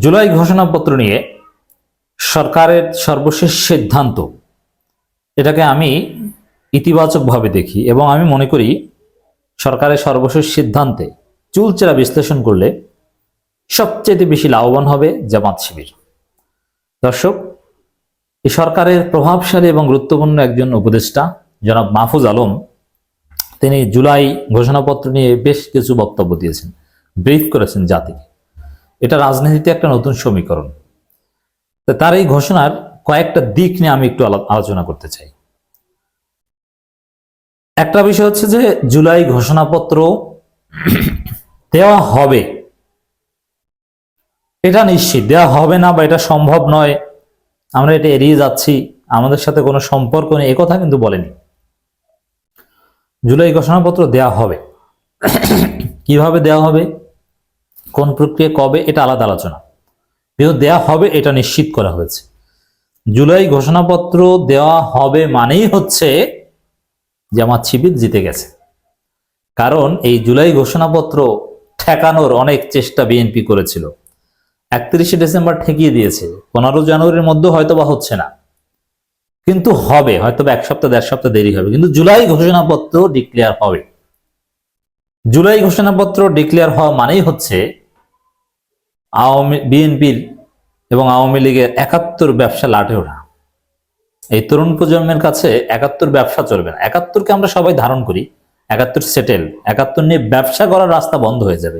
জুলাই ঘোষণাপত্র নিয়ে সরকারের সর্বশেষ সিদ্ধান্ত, এটাকে আমি ইতিবাচকভাবে দেখি এবং আমি মনে করি সরকারের সর্বশেষ সিদ্ধান্তে চুলচেরা বিশ্লেষণ করলে সবচেয়ে বেশি লাভবান হবে জামাত শিবির। দর্শক, এই সরকারের প্রভাবশালী এবং গুরুত্বপূর্ণ একজন উপদেষ্টা জনাব মাহফুজ আলম, তিনি জুলাই ঘোষণাপত্র নিয়ে বেশ কিছু বক্তব্য দিয়েছেন, ব্রিফ করেছেন জাতিকে। এটা রাজনীতিতে একটা নতুন সমীকরণ। তার এই ঘোষণার কয়েকটা দিক নিয়ে আমি একটু আলোচনা করতে চাই। একটা বিষয় হচ্ছে যে জুলাই ঘোষণাপত্র দেওয়া হবে, এটা নিশ্চিত দেওয়া হবে না বা এটা সম্ভব নয়, আমরা এটা এড়িয়ে যাচ্ছি, আমাদের সাথে কোনো সম্পর্ক নেই, একথা কিন্তু বলেনি। জুলাই ঘোষণাপত্র দেওয়া হবে। কিভাবে দেওয়া হবে, কোন প্রক্রিয়া, কবে, এটা আলাদা আলোচনা, কিন্তু দেওয়া হবে এটা নিশ্চিত করা হয়েছে। জুলাই ঘোষণাপত্র দেওয়া হবে মানেই হচ্ছে জামাত শিবির জিতে গেছে। কারণ এই জুলাই ঘোষণাপত্র ঠেকানোর অনেক চেষ্টা বিএনপি করেছিল। 31শে ডিসেম্বর ঠেকিয়ে দিয়েছে, 15 জানুয়ারির মধ্যে হয়তো বা হচ্ছে না, কিন্তু হবে, হয়তো বা 1 সপ্তাহ 1.5 সপ্তাহ দেরি হবে, কিন্তু জুলাই ঘোষণাপত্র ডিক্লেয়ার হবে। জুলাই ঘোষণাপত্র ডিক্লেয়ার হওয়া মানেই হচ্ছে বিএনপির এবং আওয়ামী লীগের 71 ব্যবসা লাটে ওঠা। এই তরুণ প্রজন্মের কাছে 71 ব্যবসা চলবে না। 71কে আমরা সবাই ধারণ করি, 71 সেটেল, 71 নিয়ে ব্যবসা করার রাস্তা বন্ধ হয়ে যাবে।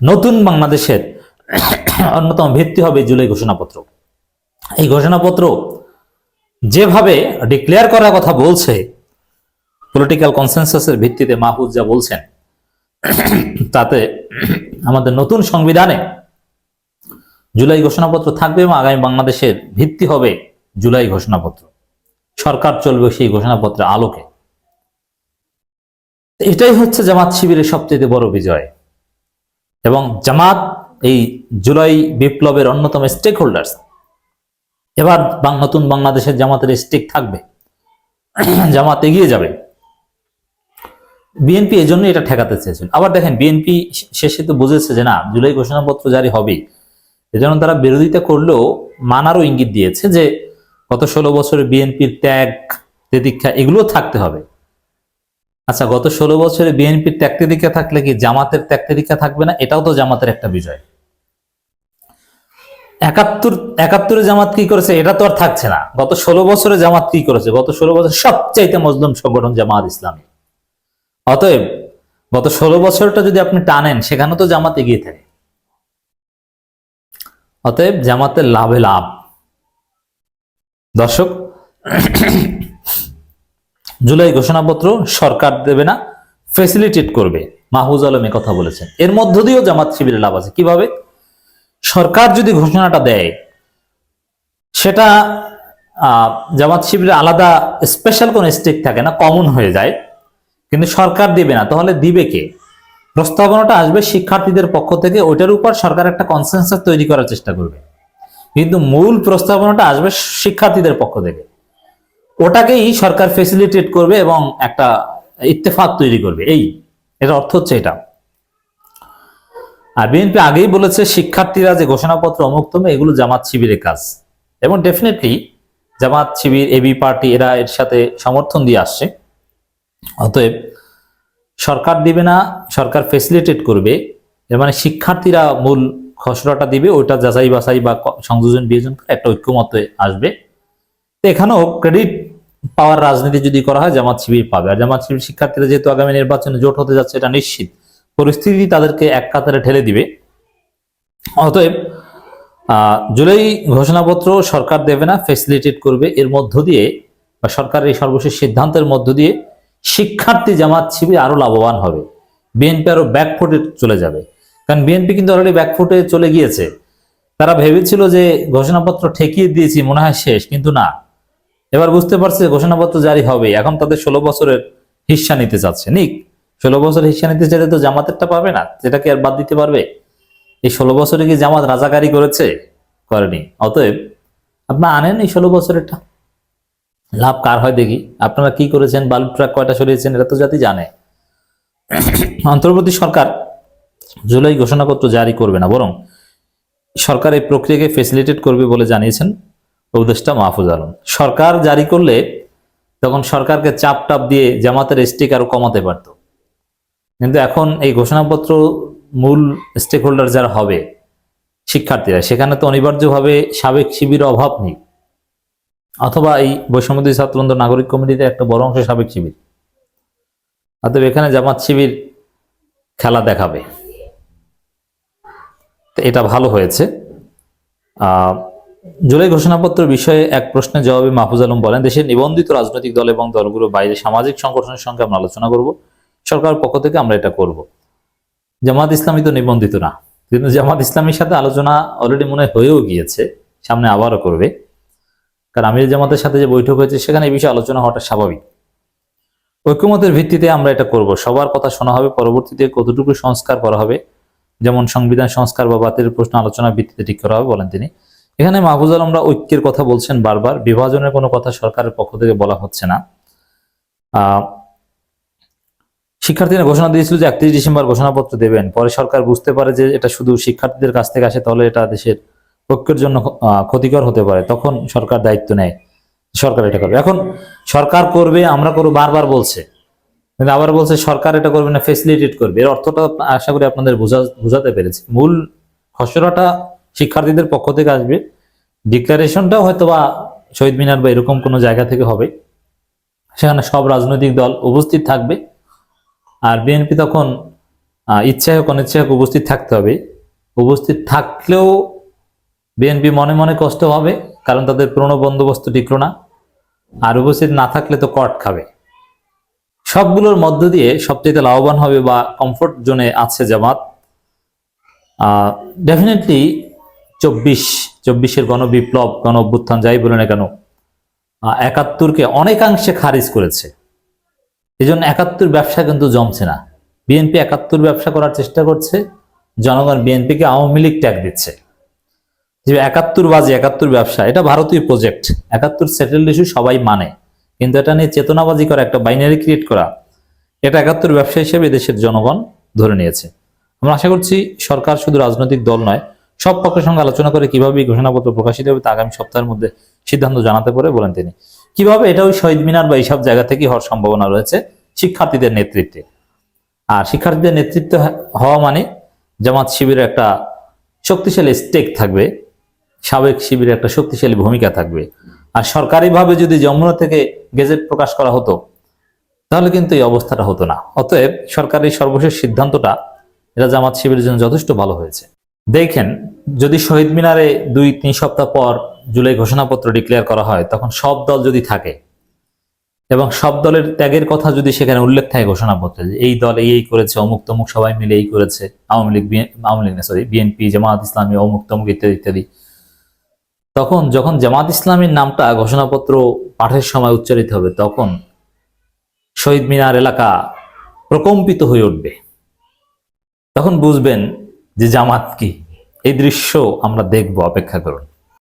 নতুন বাংলাদেশের অন্যতম ভিত্তি হবে জুলাই ঘোষণাপত্র। এই ঘোষণাপত্র যেভাবে ডিক্লেয়ার করার কথা বলছে, পলিটিক্যাল কনসেনসাসের ভিত্তিতে মাহফুজ যা বলছেন, তাতে আমাদের নতুন সংবিধানে জুলাই ঘোষণাপত্র থাকবে এবং আগামী বাংলাদেশের ভিত্তি হবে জুলাই ঘোষণাপত্র। সরকার চলবে সেই ঘোষণাপত্রের আলোকে। এটাই হচ্ছে জামাত শিবিরের সবচেয়ে বড় বিজয়। এবং জামাত এই জুলাই বিপ্লবের অন্যতম স্টেক হোল্ডার্স। এবার নতুন বাংলাদেশের জামাতের স্টেক থাকবে, জামাত এগিয়ে যাবে। বিএনপি এই জন্য এটা ঠেকাতে চেয়েছিল। আবার দেখেন, বিএনপি শেষে তো বুঝেছে যে না, জুলাই ঘোষণাপত্র জারি হবে, এজন্য তারা বিরোধিতা করলেও মানারও ইঙ্গিত দিয়েছে যে গত 16 বছরে বিএনপির ত্যাগ তিতিক্ষা এগুলো থাকতে হবে। আচ্ছা, গত 16 বছরে বিএনপির ত্যাগ তিতিক্ষা থাকলে কি জামাতের ত্যাগ তিতিক্ষা থাকবে না? এটাও তো জামাতের একটা বিজয়। 71 জামাত কি করেছে এটা তো আর থাকছে না। গত 16 বছরে জামাত কি করেছে? গত 16 বছর সবচাইতে মজলুম সংগঠন জামাত ইসলামী। অতএব গত 16 বছরটা যদি আপনি টানেন, সেখানে তো জামাত এগিয়ে থাকে। অতএব জামাতের লাভে লাভ। দর্শক, জুলাই ঘোষণাপত্র সরকার দেবে না, ফ্যাসিলিটেট করবে, মাহফুজ আলম কথা বলেছেন। এর মধ্য দিয়েও জামাত শিবিরের লাভ আছে। কিভাবে? সরকার যদি ঘোষণাটা দেয়, সেটা জামাত শিবিরের আলাদা স্পেশাল কোন স্টেক থাকে না, কমন হয়ে যায়। কিন্তু সরকার দিবে না, তাহলে দিবে কে? প্রস্তাবনাটা আসবে শিক্ষার্থীদের পক্ষ থেকে, ওইটার উপর সরকার একটা কনসেনসাস তৈরি করার চেষ্টা করবে, কিন্তু মূল প্রস্তাবনাটা আসবে শিক্ষার্থীদের পক্ষ থেকে। ওটাকেই সরকার ফেসিলিটেট করবে এবং একটা ইত্তেফাক তৈরি করবে। এর অর্থ হচ্ছে এটা। আর বিএনপি আগেই বলেছে শিক্ষার্থীরা যে ঘোষণাপত্র অমুক্তমে, এগুলো জামাত শিবিরের কাজ। এবং definitely Jamaat Shibir, AB party, এরা এর সাথে সমর্থন দিয়ে আসছে। অতএব সরকার দিবে না, সরকার ফেসিলিটেট করবে। এর মানে শিক্ষার্থীরা মূল খসড়াটা দিবে, ওইটা যাচাই বাছাই বা সংযোজন বিয়োজন করে একটা ঐক্যমতে আসবে। এখানেও ক্রেডিট পাওয়ার রাজনীতি যদি করা হয়, জামাত শিবির পাবে। আর জামাত শিবির শিক্ষার্থীরা যেহেতু আগামী নির্বাচনে জোট হতে যাচ্ছে, এটা নিশ্চিত, পরিস্থিতি তাদেরকে এক কাতারে ঠেলে দিবে। অতএব জুলাই ঘোষণাপত্র সরকার দেবে না, ফেসিলিটেট করবে। এর মধ্য দিয়ে বা সরকারের এই সর্বশেষ সিদ্ধান্তের মধ্য দিয়ে শিক্ষার্থী জামাত শিবির আরো লাভবান হবে। বিএনপি আরো ব্যাকফুটে চলে যাবে। কারণ বিএনপি কিন্তু অলরেডি ব্যাকফুটে চলে গিয়েছে। তারা ভেবেছিল যে ঘোষণাপত্র ঠেকিয়ে দিয়েছি, মনে হয় শেষ, কিন্তু না, এবার বুঝতে পারছে ঘোষণাপত্র জারি হবে। এখন তাদের 16 বছরের হিস্সা নিতে চাচ্ছে। নিক, 16 বছরের হিস্সা নিতে চাইলে তো জামাতেরটা পাবে না, যেটাকে আর বাদ দিতে পারবে? এই 16 বছরে কি জামাত রাজাকারি করেছে? করেনি। অতএব আপনারা আনেন এই 16 বছরেরটা, লাভ কার হয় দেখি। আপনারা কি করেছেন, বালু ট্রাক কয়টা সরিয়েছেন, এটা তো জাতি জানে। অন্তর্বর্তী সরকার জুলাই ঘোষণাপত্র জারি করবে না, বরং সরকার এই প্রক্রিয়াকে ফেসিলিটেট করবে বলে জানিয়েছেন উপদেষ্টা মাহফুজ আলম। সরকার জারি করলে তখন সরকারকে চাপ টাপ দিয়ে জামাতের স্টেক আরো কমাতে পারত, কিন্তু এখন এই ঘোষণাপত্র মূল স্টেক হোল্ডার যারা হবে শিক্ষার্থীরা, সেখানে তো অনিবার্যভাবে সাবেক শিবির অভাব নেই, অথবা এই বৈষম্যবিরোধী ছাত্র আন্দোলন নাগরিক কমিটিতে একটা বড় অংশ সাবেক শিবির, অতএব এখানে জামাত শিবির খেলা দেখাবে। তো এটা ভালো হয়েছে। জুলাই ঘোষণাপত্র বিষয়ে এক প্রশ্নের জবাবে মাহফুজ আলম বলেন, দেশের নিবন্ধিত রাজনৈতিক দল এবং দলগুলোর বাইরে সামাজিক সংগঠনের সঙ্গে আমরা আলোচনা করব, সরকারের পক্ষ থেকে আমরা এটা করব। জামাত ইসলামী তো নিবন্ধিত না, কিন্তু জামাত ইসলামীর সাথে আলোচনা অলরেডি মনে হয়েও গিয়েছে, সামনে আবারও করবে। কারণ আমির জামাতের সাথে যে বৈঠক হয়েছে সেখানে এই বিষয়ে আলোচনা হওয়াটা স্বাভাবিক। ঐক্যমতের ভিত্তিতে আমরা এটা করব, সবার কথা শোনা হবে, পরবর্তীতে কতটুকু সংস্কার করা হবে, যেমন সংবিধান সংস্কার বা বাতিলের প্রশ্ন আলোচনার ভিত্তিতে ঠিক করা হবে বলেন তিনি। এখানে মাহফুজ আলমরা ঐক্যের কথা বলছেন বারবার, বিভাজনের কোনো কথা সরকারের পক্ষ থেকে বলা হচ্ছে না। শিক্ষার্থীরা ঘোষণা দিয়েছিল যে 31 ডিসেম্বর ঘোষণাপত্র দেবেন, পরে সরকার বুঝতে পারে যে এটা শুধু শিক্ষার্থীদের কাছ থেকে আসে, তাহলে এটা দেশের ঐক্যের জন্য ক্ষতিকর হতে পারে, তখন সরকার দায়িত্ব নেয়, সরকার এটা করবে। এখন সরকার করবে, আমরা করবো বারবার বলছে, কিন্তু আবার বলছে সরকার এটা করবে না, ফেসিলিটেট করবে। এর অর্থটা আশা করি আপনাদের বোঝাতে পেরেছি। মূল খসড়াটা শিক্ষার্থীদের পক্ষ থেকে আসবে, ডিক্লারেশনটাও হয়তো বা শহীদ মিনার বা এরকম কোনো জায়গা থেকে হবে, সেখানে সব রাজনৈতিক দল উপস্থিত থাকবে। আর বিএনপি তখন ইচ্ছায় হোক অনিচ্ছায় হোক উপস্থিত থাকতে হবে। উপস্থিত থাকলেও বিএনপি মনে মনে কষ্ট হবে, কারণ তাদের পুরনো বন্দোবস্ত টিকলো না। আর উপস্থিত না থাকলে তো কট খাবে। সবগুলোর মধ্য দিয়ে সবচেয়ে লাভবান হবে বা কমফোর্ট জোনে আছে জামাত। ডেফিনেটলি 24-এর গণবিপ্লব, গণ অভ্যুত্থান যাই বলে না কেন, 71-কে অনেকাংশে খারিজ করেছে। এই জন্য 71 ব্যবসা কিন্তু জমছে না। বিএনপি 71 ব্যবসা করার চেষ্টা করছে, জনগণ বিএনপিকে আওয়ামী লীগ ট্যাগ দিচ্ছে যে 71 বাজে 71 ব্যবসা, এটা ভারতীয় প্রজেক্ট, 71 সেটেলড ইস্যু সবাই মানে, কিন্তু এটা নিয়ে চেতনাবাজি করা, একটা বাইনারি ক্রিয়েট করা, এটা 71 ব্যবসা হিসেবে দেশের জনগণ ধরে নিয়েছে। আমরা আশা করছি সরকার শুধু রাজনৈতিক দল নয়, সব পক্ষের সঙ্গে আলোচনা করে কিভাবে ঘোষণাপত্র প্রকাশিত হবে তা আগামী সপ্তাহের মধ্যে সিদ্ধান্ত জানাতে পারে বলেন তিনি। কিভাবে, এটা ওই শহীদ মিনার বা এইসব জায়গা থেকে হওয়ার সম্ভাবনা রয়েছে শিক্ষার্থীদের নেতৃত্বে। আর শিক্ষার্থীদের নেতৃত্বে হওয়া মানে জামাত শিবিরের একটা শক্তিশালী স্টেক থাকবে, সাবেক শিবিরের একটা শক্তিশালী ভূমিকা থাকবে। আর সরকারিভাবে যদি যমুনা থেকে গেজেট প্রকাশ করা হতো তাহলে কিন্তু এই অবস্থাটা হতো না। অতএব সরকারের সর্বশেষ সিদ্ধান্তটা এটা জামাত শিবিরের জন্য যথেষ্ট ভালো হয়েছে। দেখেন, যদি শহীদ মিনারে 2-3 সপ্তাহ পর জুলাই ঘোষণাপত্র ডিক্লেয়ার করা হয়, তখন সব দল যদি থাকে এবং সব দলের ত্যাগের কথা যদি সেখানে উল্লেখ থাকে ঘোষণাপত্রে, যে এই দল এই করেছে, অমুক তমুক সবাই মিলে এই করেছে, বিএনপি, জামাত ইসলামী, অমুক তমুক ইত্যাদি ইত্যাদি, তখন যখন জামাত ইসলামীর নামটা ঘোষণাপত্র পাঠের সময় উচ্চারিত হবে, তখন শহীদ মিনার এলাকা প্রকম্পিত হয়ে উঠবে। তখন বুঝবেন যে জামাত কি। এই দৃশ্য আমরা দেখব, অপেক্ষা করুন।